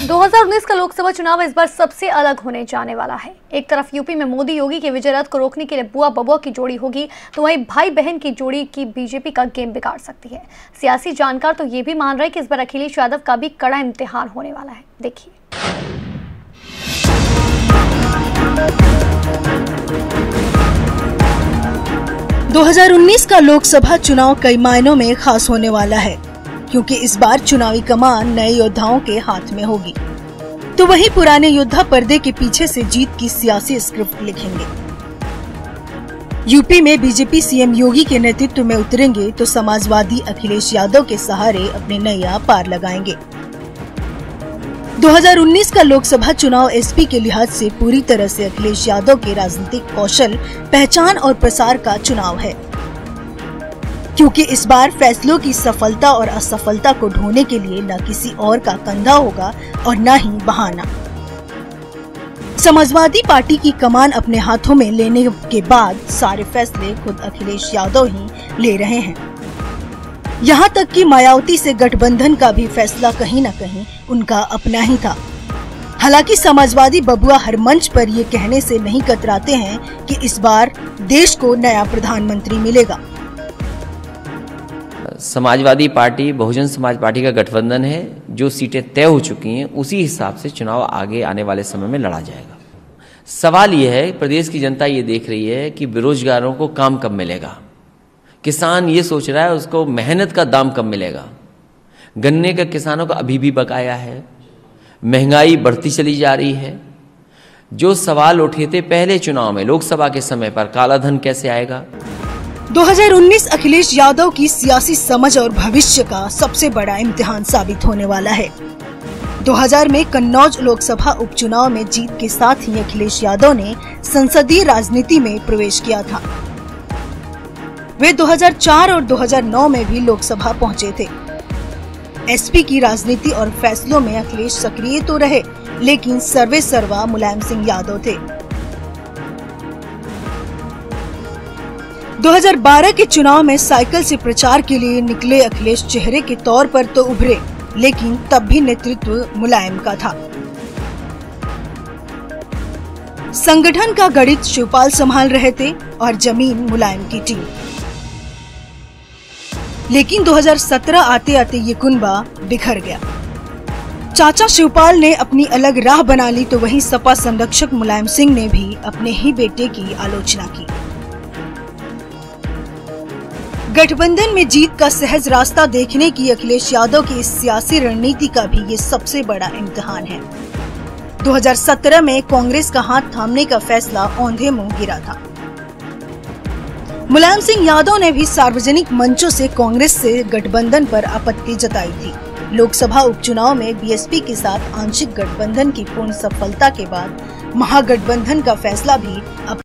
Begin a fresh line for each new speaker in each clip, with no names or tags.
2019 का लोकसभा चुनाव इस बार सबसे अलग होने जाने वाला है। एक तरफ यूपी में मोदी योगी के विजय रथ को रोकने के लिए बुआ बबुआ की जोड़ी होगी, तो वहीं भाई बहन की जोड़ी की बीजेपी का गेम बिगाड़ सकती है। सियासी जानकार तो ये भी मान रहे हैं कि इस बार अखिलेश यादव का भी कड़ा इम्तिहान होने वाला है। देखिए।
2019 का लोकसभा चुनाव कई मायनों में खास होने वाला है, क्योंकि इस बार चुनावी कमान नए योद्धाओं के हाथ में होगी, तो वही पुराने योद्धा पर्दे के पीछे से जीत की सियासी स्क्रिप्ट लिखेंगे। यूपी में बीजेपी सीएम योगी के नेतृत्व में उतरेंगे तो समाजवादी अखिलेश यादव के सहारे अपने नैया पार लगाएंगे। 2019 का लोकसभा चुनाव एसपी के लिहाज से पूरी तरह से अखिलेश यादव के राजनीतिक कौशल, पहचान और प्रसार का चुनाव है, क्योंकि इस बार फैसलों की सफलता और असफलता को ढूंढने के लिए न किसी और का कंधा होगा और न ही बहाना। समाजवादी पार्टी की कमान अपने हाथों में लेने के बाद सारे फैसले खुद अखिलेश यादव ही ले रहे हैं। यहाँ तक कि मायावती से गठबंधन का भी फैसला कहीं न कहीं उनका अपना ही था। हालांकि समाजवादी बबुआ हर मंच पर ये कहने से नहीं कतराते हैं कि इस बार देश को नया प्रधानमंत्री मिलेगा।
समाजवादी पार्टी बहुजन समाज पार्टी का गठबंधन है, जो सीटें तय हो चुकी हैं उसी हिसाब से चुनाव आगे आने वाले समय में लड़ा जाएगा। सवाल यह है, प्रदेश की जनता ये देख रही है कि बेरोजगारों को काम कब मिलेगा, किसान ये सोच रहा है उसको मेहनत का दाम कब मिलेगा, गन्ने का किसानों का अभी भी बकाया है, महंगाई बढ़ती चली जा रही है। जो सवाल उठे थे पहले चुनाव में लोकसभा के समय पर, काला धन कैसे आएगा।
2019 अखिलेश यादव की सियासी समझ और भविष्य का सबसे बड़ा इम्तिहान साबित होने वाला है। 2000 में कन्नौज लोकसभा उपचुनाव में जीत के साथ ही अखिलेश यादव ने संसदीय राजनीति में प्रवेश किया था। वे 2004 और 2009 में भी लोकसभा पहुंचे थे। एसपी की राजनीति और फैसलों में अखिलेश सक्रिय तो रहे, लेकिन सर्वे सर्वा मुलायम सिंह यादव थे। 2012 के चुनाव में साइकिल से प्रचार के लिए निकले अखिलेश चेहरे के तौर पर तो उभरे, लेकिन तब भी नेतृत्व मुलायम का था। संगठन का गणित शिवपाल संभाल रहे थे और जमीन मुलायम की टीम। लेकिन 2017 आते आते ये कुनबा बिखर गया। चाचा शिवपाल ने अपनी अलग राह बना ली, तो वहीं सपा संरक्षक मुलायम सिंह ने भी अपने ही बेटे की आलोचना की। गठबंधन में जीत का सहज रास्ता देखने की अखिलेश यादव की इस सियासी रणनीति का भी ये सबसे बड़ा इम्तिहान है। 2017 में कांग्रेस का हाथ थामने का फैसला औंधे मुंह गिरा था। मुलायम सिंह यादव ने भी सार्वजनिक मंचों से कांग्रेस से गठबंधन पर आपत्ति जताई थी। लोकसभा उपचुनाव में बीएसपी के साथ आंशिक गठबंधन की पूर्ण सफलता के बाद महागठबंधन का फैसला भी अब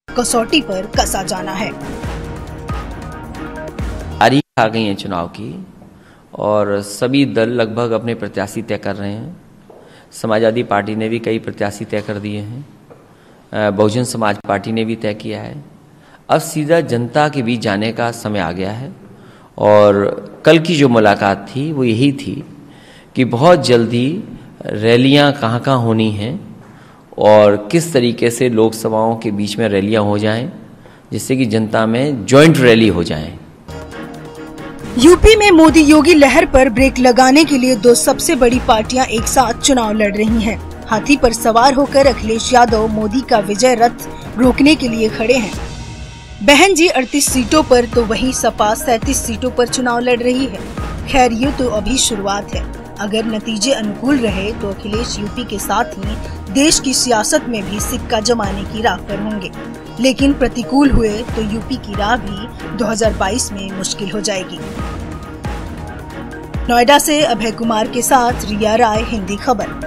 कसौटी पर कसा जाना है।
तारीख आ गई है चुनाव की और सभी दल लगभग अपने प्रत्याशी तय कर रहे हैं। समाजवादी पार्टी ने भी कई प्रत्याशी तय कर दिए हैं, बहुजन समाज पार्टी ने भी तय किया है। अब सीधा जनता के बीच जाने का समय आ गया है और कल की जो मुलाकात थी वो यही थी कि बहुत जल्दी रैलियां कहाँ होनी हैं और किस तरीके से लोकसभाओं के बीच में रैलियां हो जाएं, जिससे कि जनता में जॉइंट रैली हो जाएं।
यूपी में मोदी योगी लहर पर ब्रेक लगाने के लिए दो सबसे बड़ी पार्टियां एक साथ चुनाव लड़ रही हैं। हाथी पर सवार होकर अखिलेश यादव मोदी का विजय रथ रोकने के लिए खड़े हैं। बहन जी 38 सीटों पर तो वहीं सपा 37 सीटों पर चुनाव लड़ रही है। खैर, ये तो अभी शुरुआत है। अगर नतीजे अनुकूल रहे तो अखिलेश यूपी के साथ ही देश की सियासत में भी सिक्का जमाने की राह पर होंगे, लेकिन प्रतिकूल हुए तो यूपी की राह भी 2022 में मुश्किल हो जाएगी। नोएडा से अभय कुमार के साथ रिया राय, हिंदी खबर।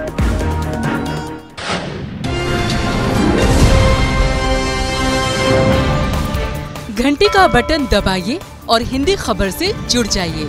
घंटी का बटन दबाइए और हिंदी खबर से जुड़ जाइए।